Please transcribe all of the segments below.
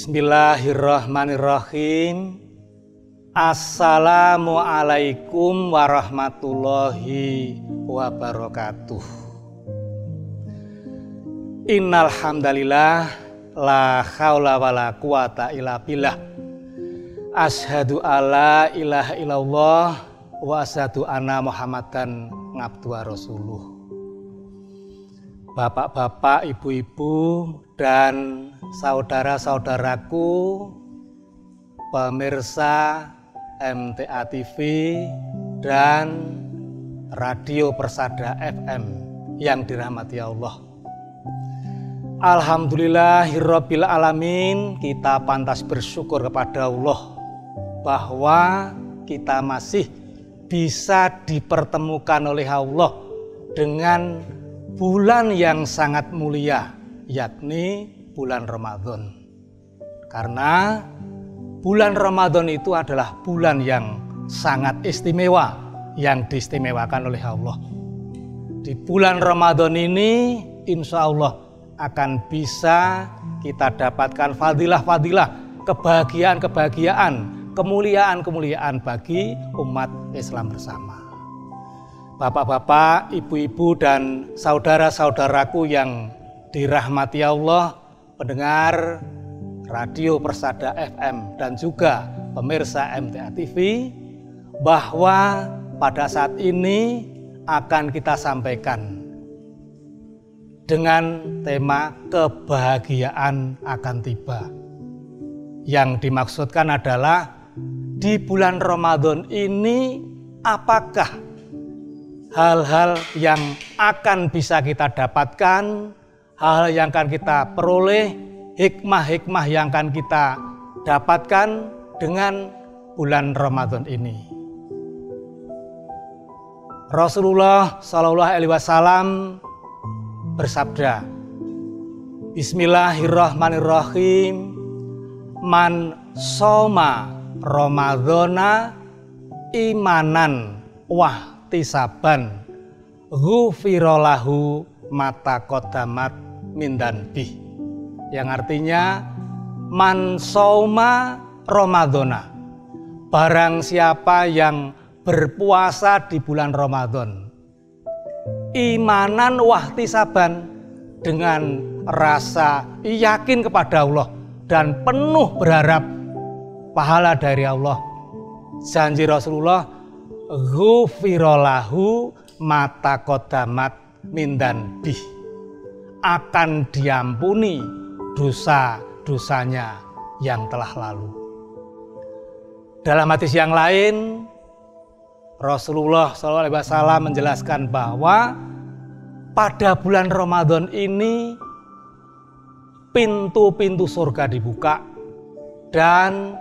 Bismillahirrahmanirrahim. Assalamualaikum warahmatullahi wabarakatuh. Innal hamdalillah la haula wala quwata illa billah. Asyhadu alla ilaha illallah wa asyhadu anna Muhammadan abduhu wa rasuluh. Bapak-bapak, ibu-ibu, dan saudara-saudaraku pemirsa MTA TV dan Radio Persada FM yang dirahmati Allah. Alhamdulillahirabbil alamin, kita pantas bersyukur kepada Allah bahwa kita masih bisa dipertemukan oleh Allah dengan bulan yang sangat mulia, yakni bulan Ramadan. Karena bulan Ramadan itu adalah bulan yang sangat istimewa, yang diistimewakan oleh Allah. Di bulan Ramadan ini insya Allah akan bisa kita dapatkan fadilah-fadilah, kebahagiaan-kebahagiaan, kemuliaan-kemuliaan bagi umat Islam bersama. Bapak-bapak, ibu-ibu, dan saudara-saudaraku yang dirahmati Allah, pendengar Radio Persada FM dan juga pemirsa MTA TV, bahwa pada saat ini akan kita sampaikan dengan tema kebahagiaan akan tiba. Yang dimaksudkan adalah di bulan Ramadan ini apakah hal-hal yang akan bisa kita dapatkan, hal yang akan kita peroleh, hikmah-hikmah yang akan kita dapatkan dengan bulan Ramadan ini. Rasulullah Shallallahu Alaihi Wasallam bersabda, Bismillahirrahmanirrahim, man soma Ramadhana imanan wahtisaban ghufiralahu mata kodamat mindanbih, yang artinya man soma Ramadhana, barang siapa yang berpuasa di bulan Ramadan imanan wahtisaban, dengan rasa yakin kepada Allah dan penuh berharap pahala dari Allah. Janji Rasulullah, ghufiralahu mata kodamat mindanbih, akan diampuni dosa-dosanya yang telah lalu. Dalam hadis yang lain, Rasulullah SAW menjelaskan bahwa pada bulan Ramadan ini pintu-pintu surga dibuka dan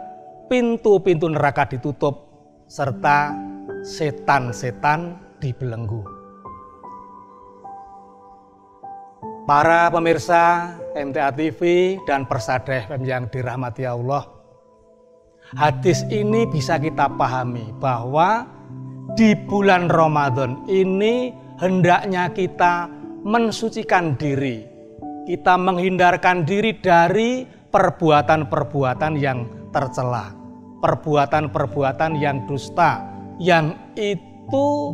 pintu-pintu neraka ditutup, serta setan-setan dibelenggu. Para pemirsa MTA TV dan Persada FM yang dirahmati Allah, hadis ini bisa kita pahami bahwa di bulan Ramadan ini hendaknya kita mensucikan diri, kita menghindarkan diri dari perbuatan-perbuatan yang tercela, perbuatan-perbuatan yang dusta, yang itu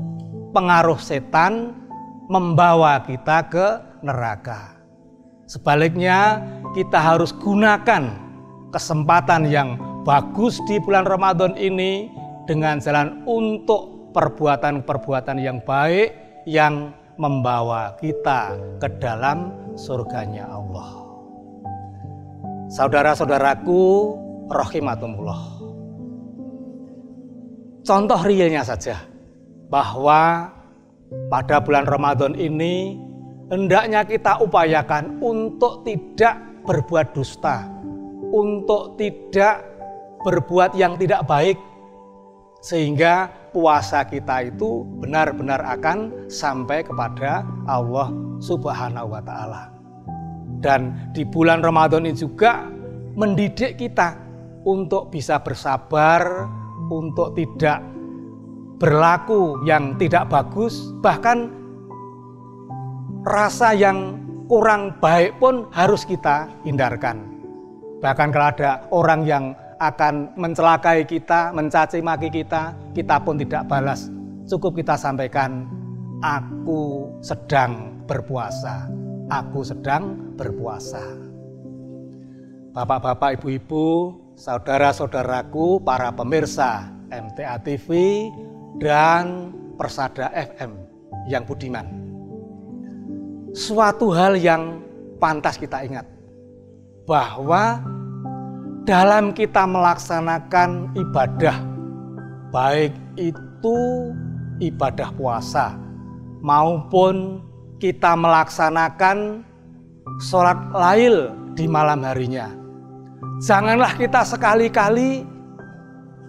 pengaruh setan membawa kita ke neraka. Sebaliknya, kita harus gunakan kesempatan yang bagus di bulan Ramadan ini dengan jalan untuk perbuatan-perbuatan yang baik yang membawa kita ke dalam surganya Allah. Saudara-saudaraku rahimakumullah, contoh realnya saja bahwa pada bulan Ramadan ini hendaknya kita upayakan untuk tidak berbuat dusta, untuk tidak berbuat yang tidak baik, sehingga puasa kita itu benar-benar akan sampai kepada Allah Subhanahu wa Ta'ala. Dan di bulan Ramadan ini juga mendidik kita untuk bisa bersabar, untuk tidak berlaku yang tidak bagus, bahkan rasa yang kurang baik pun harus kita hindarkan. Bahkan kalau ada orang yang akan mencelakai kita, mencaci maki kita, kita pun tidak balas. Cukup kita sampaikan, aku sedang berpuasa. Aku sedang berpuasa. Bapak-bapak, ibu-ibu, saudara-saudaraku, para pemirsa MTA TV dan Persada FM yang budiman. Suatu hal yang pantas kita ingat, bahwa dalam kita melaksanakan ibadah, baik itu ibadah puasa maupun kita melaksanakan sholat lail di malam harinya, janganlah kita sekali-kali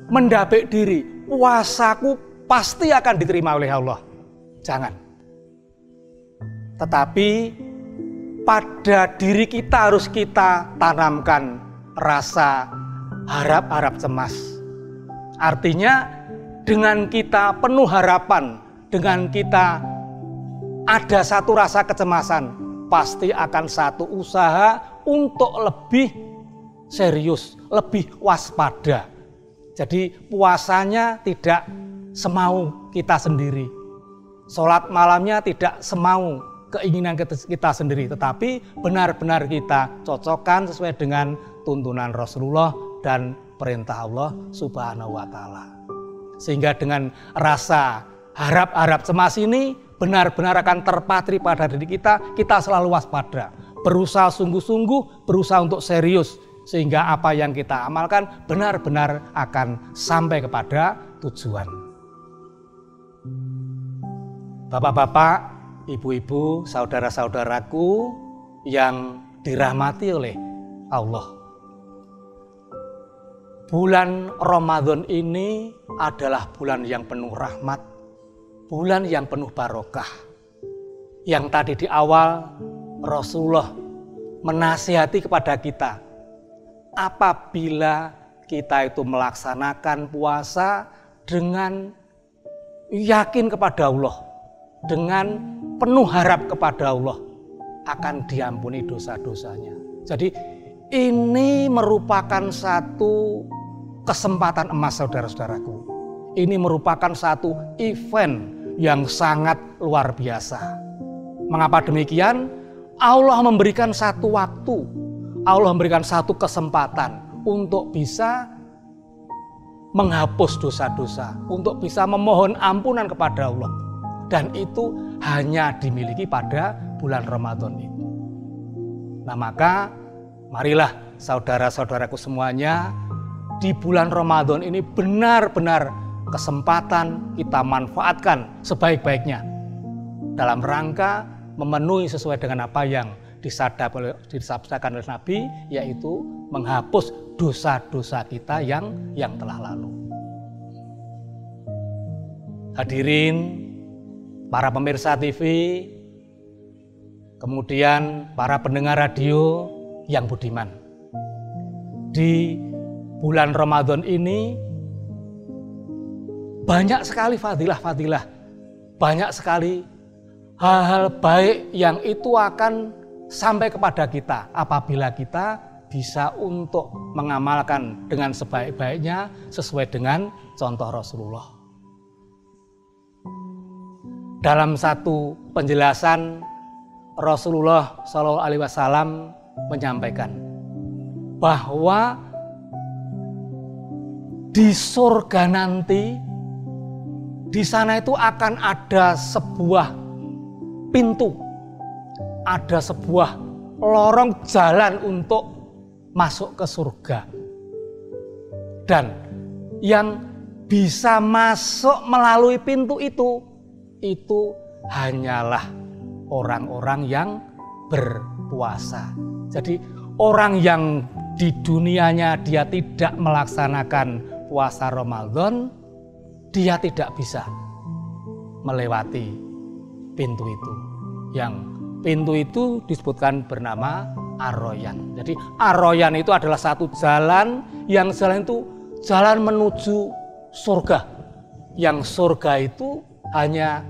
mendabik diri, puasaku pasti akan diterima oleh Allah. Jangan. Tetapi pada diri kita harus kita tanamkan rasa harap-harap cemas. Artinya dengan kita penuh harapan, dengan kita ada satu rasa kecemasan, pasti akan satu usaha untuk lebih serius, lebih waspada. Jadi puasanya tidak semau kita sendiri. Sholat malamnya tidak semau keinginan kita sendiri, tetapi benar-benar kita cocokkan sesuai dengan tuntunan Rasulullah dan perintah Allah Subhanahu wa Ta'ala. Sehingga dengan rasa harap-harap cemas ini benar-benar akan terpatri pada diri kita, kita selalu waspada, berusaha sungguh-sungguh, berusaha untuk serius, sehingga apa yang kita amalkan benar-benar akan sampai kepada tujuan. Bapak-bapak, ibu-ibu, saudara-saudaraku yang dirahmati oleh Allah. Bulan Ramadan ini adalah bulan yang penuh rahmat, bulan yang penuh barokah. Yang tadi di awal Rasulullah menasihati kepada kita, apabila kita itu melaksanakan puasa dengan yakin kepada Allah, dengan penuh harap kepada Allah, akan diampuni dosa-dosanya. Jadi ini merupakan satu kesempatan emas, saudara-saudaraku. Ini merupakan satu event yang sangat luar biasa. Mengapa demikian? Allah memberikan satu waktu, Allah memberikan satu kesempatan untuk bisa menghapus dosa-dosa, untuk bisa memohon ampunan kepada Allah. Dan itu hanya dimiliki pada bulan Ramadan itu. Nah maka marilah saudara-saudaraku semuanya, di bulan Ramadan ini benar-benar kesempatan kita manfaatkan sebaik-baiknya dalam rangka memenuhi sesuai dengan apa yang disabdakan oleh Nabi, yaitu menghapus dosa-dosa kita yang telah lalu. Hadirin, para pemirsa TV, kemudian para pendengar radio yang budiman. Di bulan Ramadan ini banyak sekali fadilah-fadilah, banyak sekali hal-hal baik yang itu akan sampai kepada kita apabila kita bisa untuk mengamalkan dengan sebaik-baiknya sesuai dengan contoh Rasulullah. Dalam satu penjelasan, Rasulullah SAW menyampaikan bahwa di surga nanti, di sana itu akan ada sebuah pintu, ada sebuah lorong jalan untuk masuk ke surga. Dan yang bisa masuk melalui pintu itu hanyalah orang-orang yang berpuasa. Jadi orang yang di dunianya dia tidak melaksanakan puasa Ramadan, dia tidak bisa melewati pintu itu. Yang pintu itu disebutkan bernama Ar-Rayyan. Jadi Ar-Rayyan itu adalah satu jalan, yang jalan itu jalan menuju surga. Yang surga itu hanya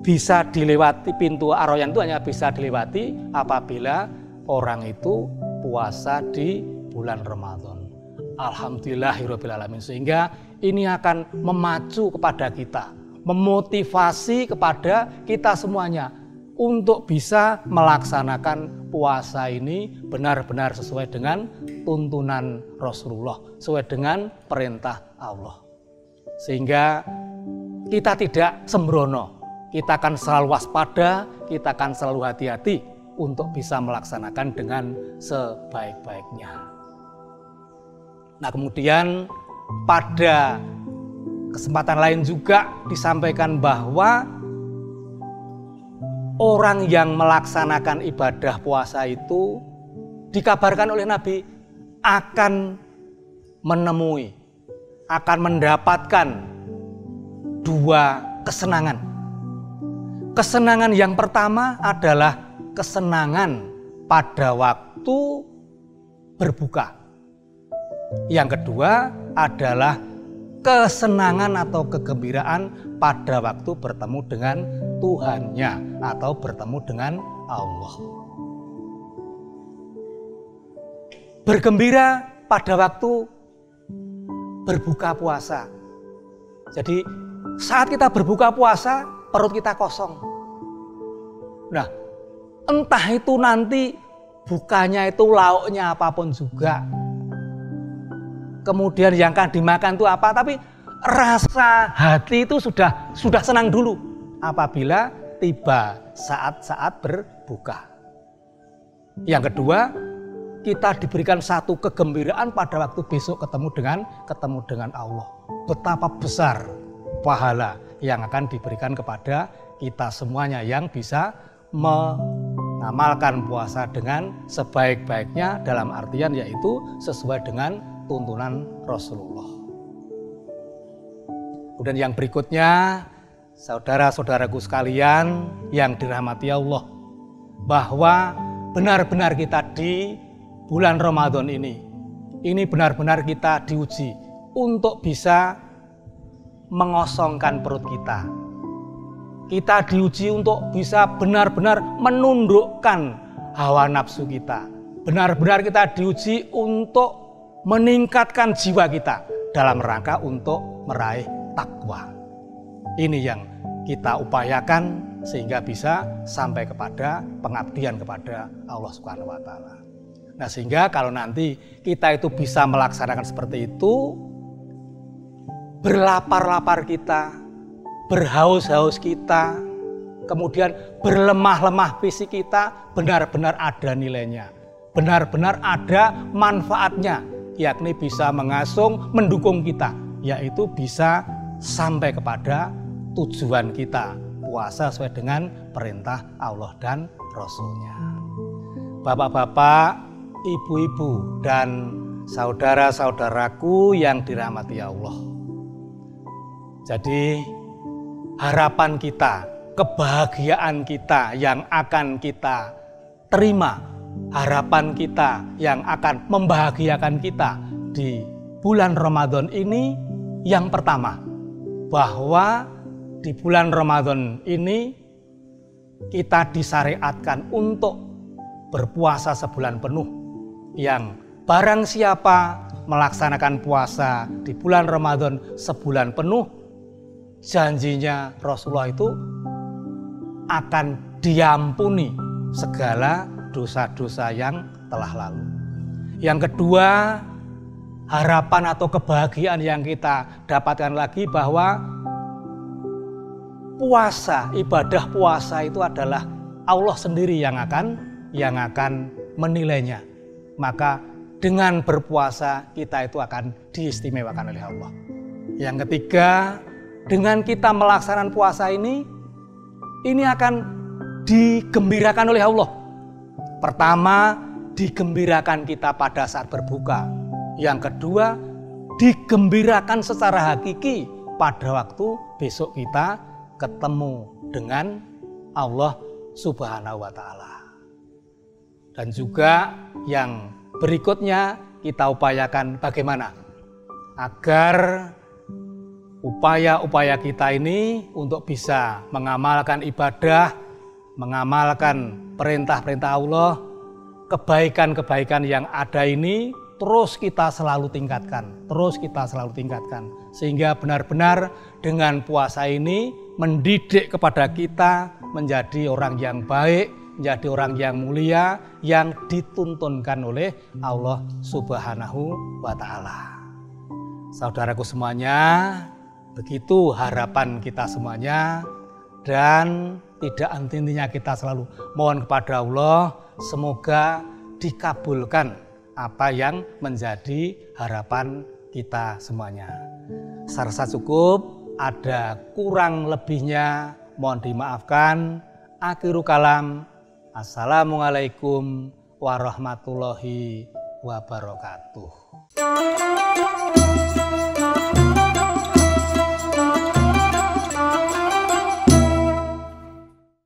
bisa dilewati, pintu Ar-Rayyan itu hanya bisa dilewati apabila orang itu puasa di bulan Ramadan. Alhamdulillahirabbil alamin. Sehingga ini akan memacu kepada kita, memotivasi kepada kita semuanya untuk bisa melaksanakan puasa ini benar-benar sesuai dengan tuntunan Rasulullah, sesuai dengan perintah Allah. Sehingga kita tidak sembrono, kita akan selalu waspada, kita akan selalu hati-hati untuk bisa melaksanakan dengan sebaik-baiknya. Nah, kemudian pada kesempatan lain juga disampaikan bahwa orang yang melaksanakan ibadah puasa itu dikabarkan oleh Nabi akan menemui, akan mendapatkan dua kesenangan. Kesenangan yang pertama adalah kesenangan pada waktu berbuka. Yang kedua adalah kesenangan atau kegembiraan pada waktu bertemu dengan Tuhannya atau bertemu dengan Allah. Bergembira pada waktu berbuka puasa. Jadi saat kita berbuka puasa, perut kita kosong. Nah, entah itu nanti bukanya itu lauknya apapun juga. Kemudian yang akan dimakan itu apa, tapi rasa hati itu sudah senang dulu apabila tiba saat-saat berbuka. Yang kedua, kita diberikan satu kegembiraan pada waktu besok ketemu dengan Allah. Betapa besar pahala yang akan diberikan kepada kita semuanya yang bisa mengamalkan puasa dengan sebaik-baiknya, dalam artian yaitu sesuai dengan tuntunan Rasulullah. Kemudian yang berikutnya, saudara-saudaraku sekalian yang dirahmati Allah, bahwa benar-benar kita di bulan Ramadan ini benar-benar kita diuji untuk bisa mengosongkan perut kita. Kita diuji untuk bisa benar-benar menundukkan hawa nafsu kita. Benar-benar kita diuji untuk meningkatkan jiwa kita dalam rangka untuk meraih takwa. Ini yang kita upayakan sehingga bisa sampai kepada pengabdian kepada Allah Subhanahu wa taala. Nah, sehingga kalau nanti kita itu bisa melaksanakan seperti itu, berlapar-lapar kita, berhaus-haus kita, kemudian berlemah-lemah fisik kita benar-benar ada nilainya, benar-benar ada manfaatnya, yakni bisa mengasung, mendukung kita, yaitu bisa sampai kepada tujuan kita, puasa sesuai dengan perintah Allah dan Rasul-Nya. Bapak-bapak, ibu-ibu, dan saudara-saudaraku yang dirahmati Allah. Jadi harapan kita, kebahagiaan kita yang akan kita terima, harapan kita yang akan membahagiakan kita di bulan Ramadan ini, yang pertama, bahwa di bulan Ramadan ini kita disyariatkan untuk berpuasa sebulan penuh, yang barang siapa melaksanakan puasa di bulan Ramadan sebulan penuh, janjinya Rasulullah itu akan diampuni segala dosa-dosa yang telah lalu. Yang kedua, harapan atau kebahagiaan yang kita dapatkan lagi bahwa puasa, ibadah puasa itu adalah Allah sendiri yang akan menilainya. Maka dengan berpuasa kita itu akan diistimewakan oleh Allah. Yang ketiga, dengan kita melaksanakan puasa ini akan digembirakan oleh Allah. Pertama, digembirakan kita pada saat berbuka. Yang kedua, digembirakan secara hakiki pada waktu besok kita ketemu dengan Allah Subhanahu wa taala. Dan juga yang berikutnya kita upayakan bagaimana agar upaya-upaya kita ini untuk bisa mengamalkan ibadah, mengamalkan perintah-perintah Allah, kebaikan-kebaikan yang ada ini terus kita selalu tingkatkan, sehingga benar-benar dengan puasa ini mendidik kepada kita menjadi orang yang baik, menjadi orang yang mulia, yang dituntunkan oleh Allah Subhanahu wa Ta'ala. Saudaraku semuanya, begitu harapan kita semuanya, dan tidak henti-hentinya kita selalu mohon kepada Allah, semoga dikabulkan apa yang menjadi harapan kita semuanya. Saya rasa cukup, ada kurang lebihnya mohon dimaafkan. Akhiru kalam, assalamualaikum warahmatullahi wabarakatuh.